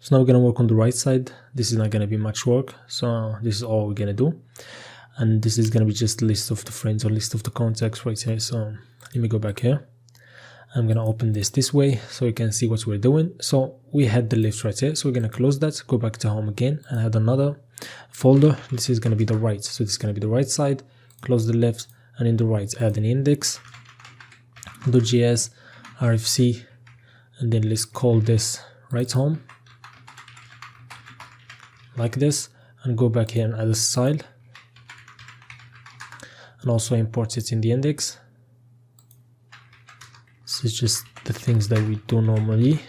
So now we're going to work on the right side. This is not going to be much work, so this is all we're going to do. And this is going to be just a list of the friends or list of the contacts right here. So let me go back here. I'm going to open this way so you can see what we're doing. So we had the left right here, so we're going to close that, go back to home again and add another folder. This is going to be the right, so this is going to be the right side. Close the left, and in the right add an index, .js, rfc, and then let's call this right home like this, and go back here and add a style, and also import it in the index. This is just the things that we do normally.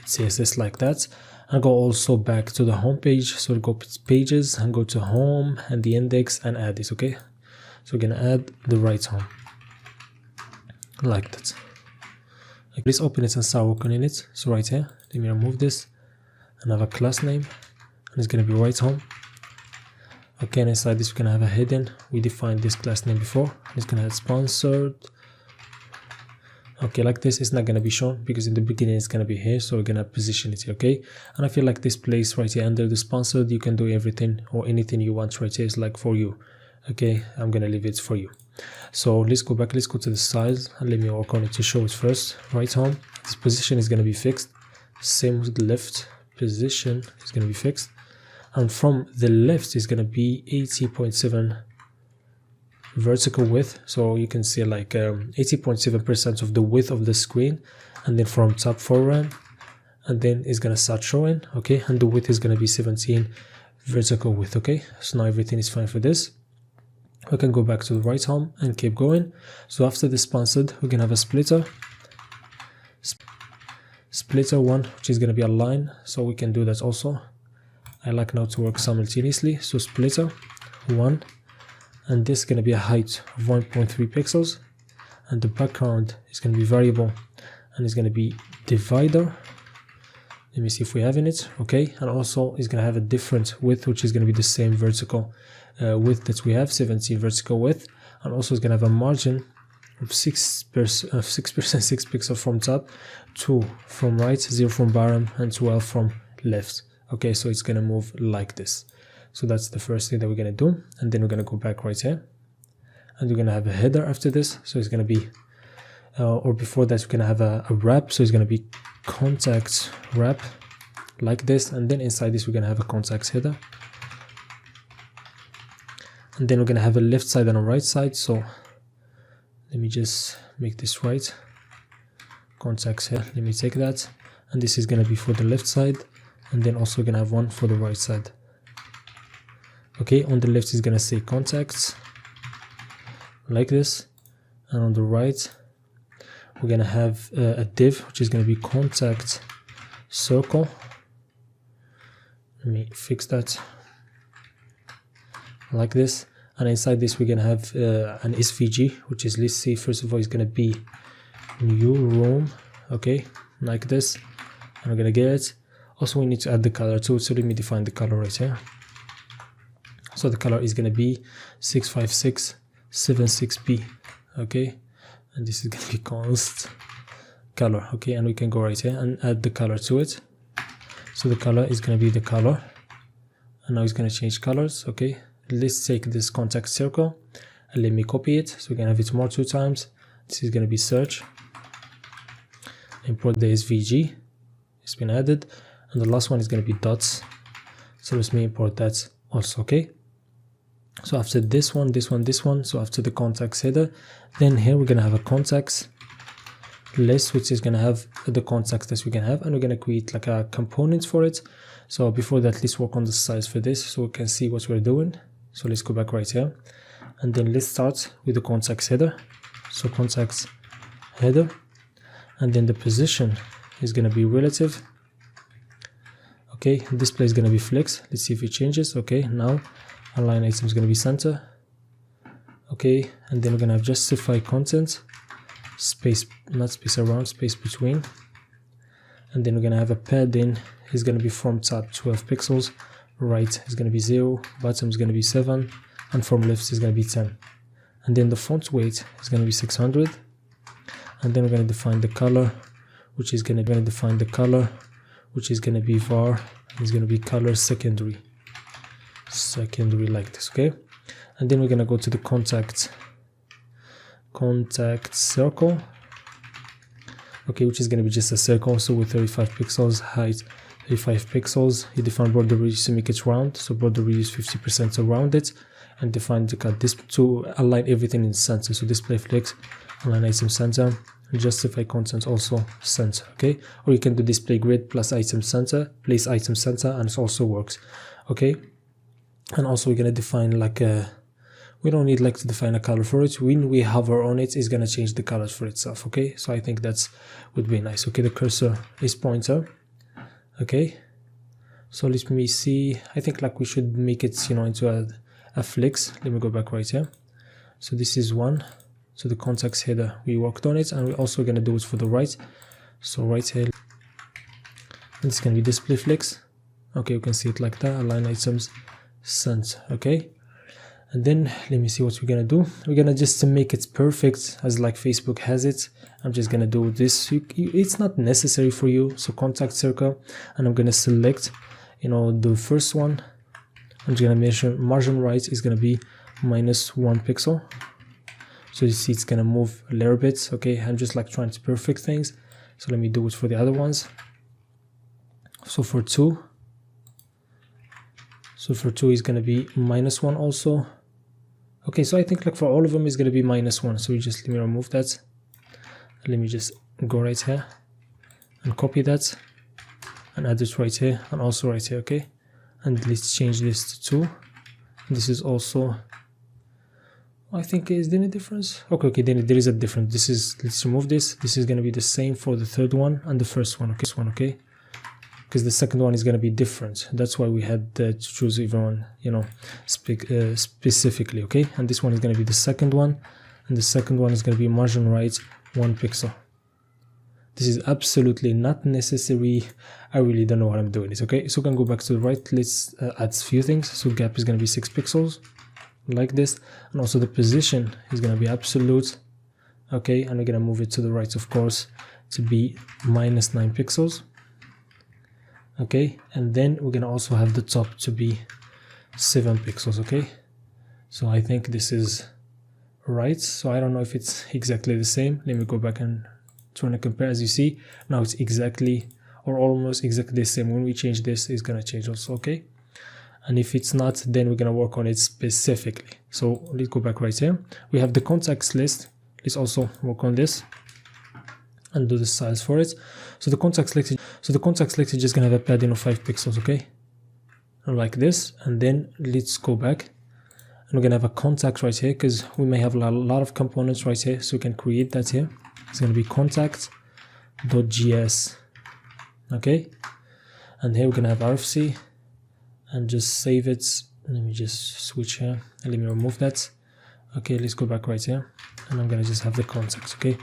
It's CSS like that. And go also back to the home page. So go to pages and go to home and the index and add this. Okay, so we're gonna add the right home like that. Let's open it and start working in it. So right here, let me remove this and have a class name, and it's gonna be right home. Okay, and inside this we're gonna have a heading. We defined this class name before. It's gonna have sponsored. Okay, like this. It's not gonna be shown because in the beginning it's gonna be here, so we're gonna position it here. Okay, and I feel like this place right here under the sponsored, you can do everything or anything you want right here. It's like for you. Okay, I'm gonna leave it for you. So let's go back, let's go to the size and let me work on it to show it first. Right home, this position is gonna be fixed. Same with the left position is gonna be fixed, and from the left is gonna be 80.7 vertical width, so you can see like 80.7% of the width of the screen, and then from top forward, and then it's gonna start showing. Okay, and the width is gonna be 17 vertical width. Okay, so now everything is fine for this. We can go back to the right home and keep going. So after the sponsored, we can have a splitter one, which is gonna be a line, so we can do that also. I like now to work simultaneously, so splitter one, and this is going to be a height of 1.3 pixels, and the background is going to be variable, and it's going to be divider. Let me see if we have in it. Okay, and also it's going to have a different width, which is going to be the same vertical width that we have, 17 vertical width, and also it's going to have a margin of 6 pixels from top, 2 from right, 0 from bottom, and 12 from left. Okay, so it's going to move like this. So that's the first thing that we're going to do, and then we're going to go back right here, and we're going to have a header after this. So it's going to be or before that we're going to have a wrap, so it's going to be contact wrap like this, and then inside this we're going to have a contacts header, and then we're going to have a left side and a right side. So let me just make this right, contacts here, let me take that, and this is going to be for the left side, and then also we're going to have one for the right side. Okay, on the left is gonna say contacts like this, and on the right we're gonna have a div which is gonna be contact circle. Let me fix that like this, and inside this we're gonna have an SVG, which is, let's see, first of all it's gonna be new room. Okay, like this, and we're gonna get it. Also we need to add the color to it, so let me define the color right here. So the color is going to be 65676p. Okay, and this is going to be const color. Okay, and we can go right here and add the color to it. So the color is going to be the color, and now it's going to change colors. Okay, let's take this contact circle and let me copy it, so we can have it more 2 times. This is going to be search, import the SVG, it's been added, and the last one is going to be dots, so let me import that also. Okay, so after this one, so after the contacts header, then here we're going to have a contacts list, which is going to have the contacts that we can have, and we're going to create like a component for it. So before that, let's work on the size for this so we can see what we're doing. So let's go back right here, and then let's start with the contacts header. So contacts header, and then the position is going to be relative. Okay, display is going to be flex. Let's see if it changes. Okay, now align item is going to be center. Okay, and then we're going to have justify content, space, not space around, space between, and then we're going to have a padding is going to be from top 12 pixels, right is going to be 0, bottom is going to be 7, and from left is going to be 10, and then the font weight is going to be 600, and then we're going to define the color, which is going to define the color, which is going to be var, and it's going to be color secondary like this. Okay, and then we're going to go to the contact circle, okay, which is going to be just a circle, so with 35 pixels, height 35 pixels. You define border radius to make it round, so border radius 50% to round it, and define to cut this to align everything in center, so display flex, align item center, and justify content also center. Okay, or you can do display grid plus item center, place item center, and it also works. Okay, and also we're going to define like a, we don't need like to define a color for it. When we hover on it, it's going to change the colors for itself. Okay, so I think that's would be nice. Okay, the cursor is pointer. Okay, so let me see, I think like we should make it, you know, into a flex. Let me go back right here. So this is one, so the context header, we worked on it, and we're also going to do it for the right. So right here, and it's going to be display flex. Okay, you can see it like that, align items center. Okay, and then let me see what we're going to do. We're going to just to make it perfect as like Facebook has it, I'm just going to do this. It's not necessary for you. So contact circle, and I'm going to select, you know, the first one. I'm just going to measure margin right is going to be -1 pixel. So you see it's going to move a little bit. Okay, I'm just like trying to perfect things. So let me do it for the other ones. So for 2, is going to be -1 also. Okay, so I think like for all of them is going to be -1. So we just let me remove that. Let me just go right here and copy that and add it right here and also right here. Okay, and let's change this to 2. This is also, I think, is there any difference? Okay, then there is a difference. This is, let's remove this. This is going to be the same for the third one and the first one. Okay, this one, okay, because the second one is going to be different. That's why we had to choose everyone, you know, specifically. Okay, and this one is going to be the second one, and the second one is going to be margin right 1 pixel. This is absolutely not necessary. I really don't know what I'm doing. It's okay. So we can go back to the right. Let's add a few things. So gap is going to be 6 pixels like this, and also the position is going to be absolute. Okay, and we're going to move it to the right, of course, to be -9 pixels. Okay, and then we're going to also have the top to be 7 pixels. Okay, so I think this is right. So I don't know if it's exactly the same. Let me go back and try to compare. As you see, now it's exactly or almost exactly the same. When we change this, it's going to change also. Okay, and if it's not, then we're going to work on it specifically. So let's go back right here. We have the contacts list. Let's also work on this and do the size for it. So the contacts list is just going to have a padding of 5 pixels. Okay, like this. And then let's go back, and we're going to have a contact right here, because we may have a lot of components right here, so we can create that here. It's going to be contact.js. Okay, and here we're going to have RFC, and just save it. Let me just switch here and let me remove that. Okay, let's go back right here, and I'm going to just have the contacts. Okay,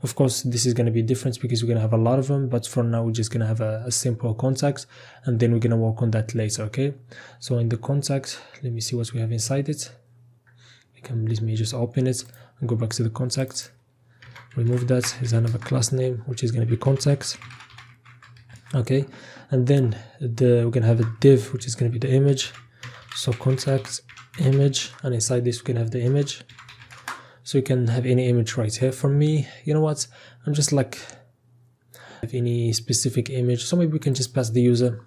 of course this is going to be different because we're going to have a lot of them, but for now we're just going to have a simple contact, and then we're going to work on that later. Okay, so in the contact, let me see what we have inside it. Let me just open it and go back to the contact, remove that. Is another class name, which is going to be contact. Okay, and then we're going to have a div, which is going to be the image. So contact image, and inside this we can have the image. So you can have any image right here. For me, you know what, I'm just like have any specific image, so maybe we can just pass the user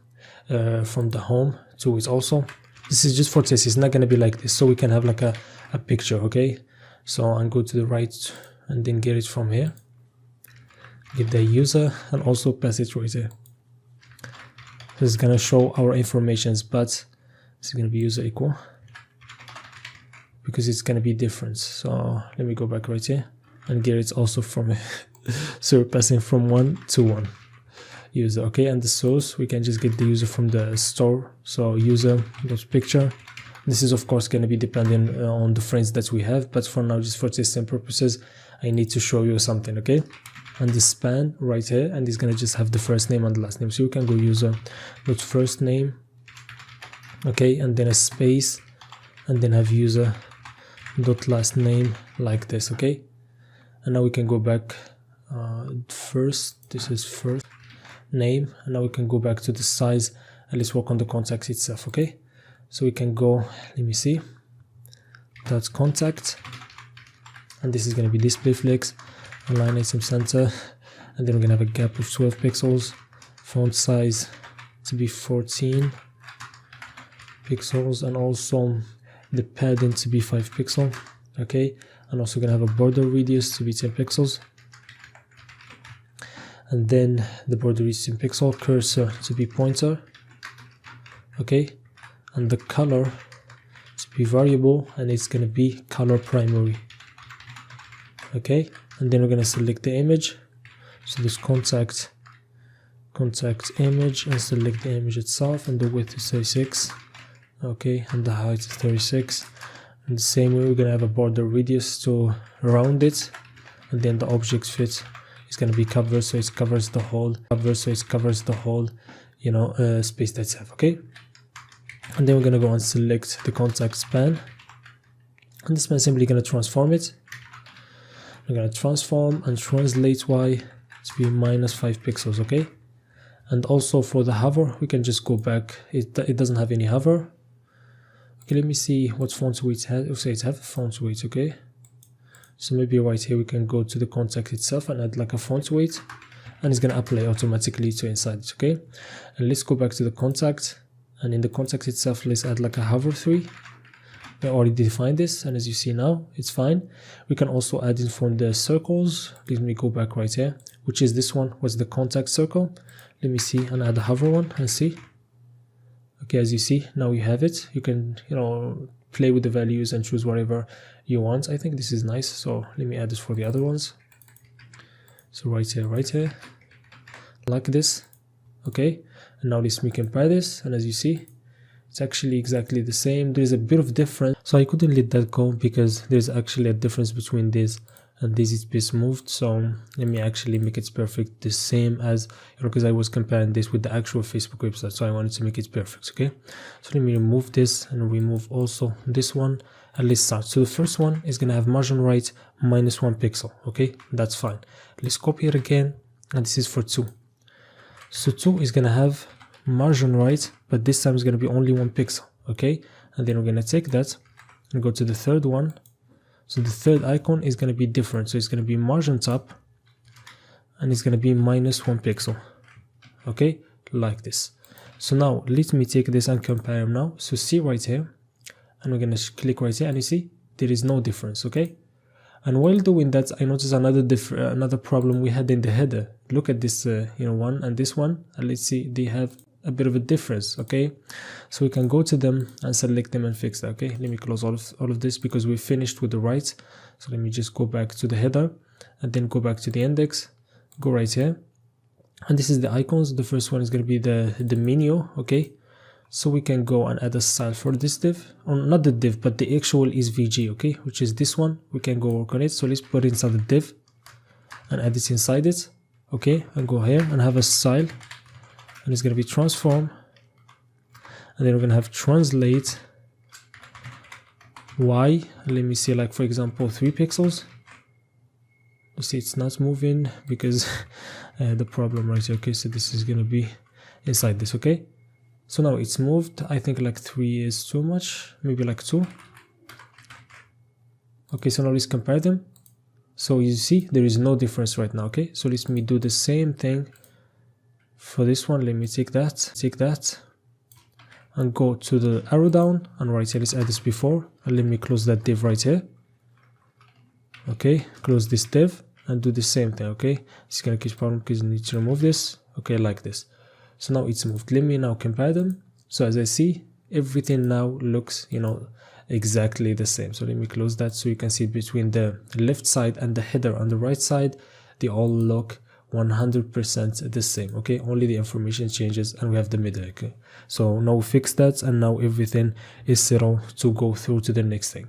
from the home to it also. This is just for test, it's not going to be like this, so we can have like a picture. Okay, so I'll go to the right and then get it from here, give the user, and also pass it right here. This is going to show our informations, but it's going to be user equal, because it's going to be different. So let me go back right here and get it also from so we're passing from 1 to 1 user. Okay, and the source, we can just get the user from the store. So user.picture. This is of course going to be dependent on the frames that we have, but for now, just for testing purposes, I need to show you something. Okay, and the span right here, and it's going to just have the first name and the last name. So you can go user.first name. Okay, and then a space, and then have user.last name like this. Okay, and now we can go back first. This is first. name, and now we can go back to the size and let's work on the context itself. Okay, so we can go, let me see, dot contact, and this is going to be display flex, align item center, and then we're going to have a gap of 12 pixels, font size to be 14 pixels, and also the padding to be 5 pixels. Okay, and also going to have a border radius to be 10 pixels, and then the border is 10 pixel, cursor to be pointer. Okay, and the color to be variable, and it's going to be color primary. Okay, and then we're going to select the image, so this contact image, and select the image itself, and the width is 36. Okay, and the height is 36. In the same way, we're going to have a border radius to round it, and then the object fit is going to be covered, so it covers the whole you know, space that's have. Okay, and then we're going to go and select the contact span, and the span simply going to transform it. We're going to transform and translate y to be -5 pixels. Okay, and also for the hover, we can just go back. It doesn't have any hover. Okay, let me see what font weight it has. Okay, it has a font weight. Okay, so maybe right here we can go to the contact itself and add like a font weight, and it's going to apply automatically to inside it. Okay, and let's go back to the contact, and in the contact itself, let's add like a hover 3. We already defined this, and as you see now, it's fine. We can also add in from the circles. Let me go back right here, which is this one, was the contact circle. Let me see and add a hover one and see. Okay, as you see, now you have it. You can, you know, play with the values and choose whatever you want. I think this is nice, so let me add this for the other ones. So right here, like this. Okay, and now let me compare this, and as you see, it's actually exactly the same. There's a bit of difference, so I couldn't let that go because there's actually a difference between this and this is bit moved. So let me actually make it perfect the same as, you know, because I was comparing this with the actual Facebook website, so I wanted to make it perfect. Okay, so let me remove this and remove also this one, and let's start. So the first one is going to have margin right -1 pixel. Okay, that's fine. Let's copy it again, and this is for 2. So 2 is going to have margin right, but this time it's going to be only 1 pixel. Okay, and then we're going to take that and go to the third one. So the third icon is going to be different, so it's going to be margin top, and it's going to be -1 pixel. Okay, like this. So now let me take this and compare them now. So see right here, and we're going to click right here, and you see there is no difference. Okay, and while doing that, I noticed another problem we had in the header. Look at this you know, one and this one, and let's see, they have a bit of a difference. Okay, so we can go to them and select them and fix that. Okay, let me close all of this because we finished with the right. So let me just go back to the header and then go back to the index, go right here, and this is the icons. The first one is going to be the menu. Okay, so we can go and add a style for this div, or not the div, but the actual is VG. Okay, which is this one. We can go work on it. So let's put it inside the div and add it inside it. Okay, and go here and have a style, and it's going to be transform, and then we're going to have translate y. Let me see, like for example 3 pixels. You see it's not moving because I had the problem right here. Okay, so this is going to be inside this. Okay, so now it's moved. I think like 3 is too much, maybe like 2. Okay, so now let's compare them. So you see there is no difference right now. Okay, so let me do the same thing for this one. Let me take that and go to the arrow down, and right here let's add this before, and let me close that div right here. Okay, close this div and do the same thing. Okay, it's gonna keep problem because you need to remove this. Okay, like this. So now it's moved. Let me now compare them. So as I see, everything now looks, you know, exactly the same. So let me close that so you can see between the left side and the header on the right side, they all look 100% the same. Okay, only the information changes and we have the middle. Okay, so now we fix that, and now everything is settled to go through to the next thing.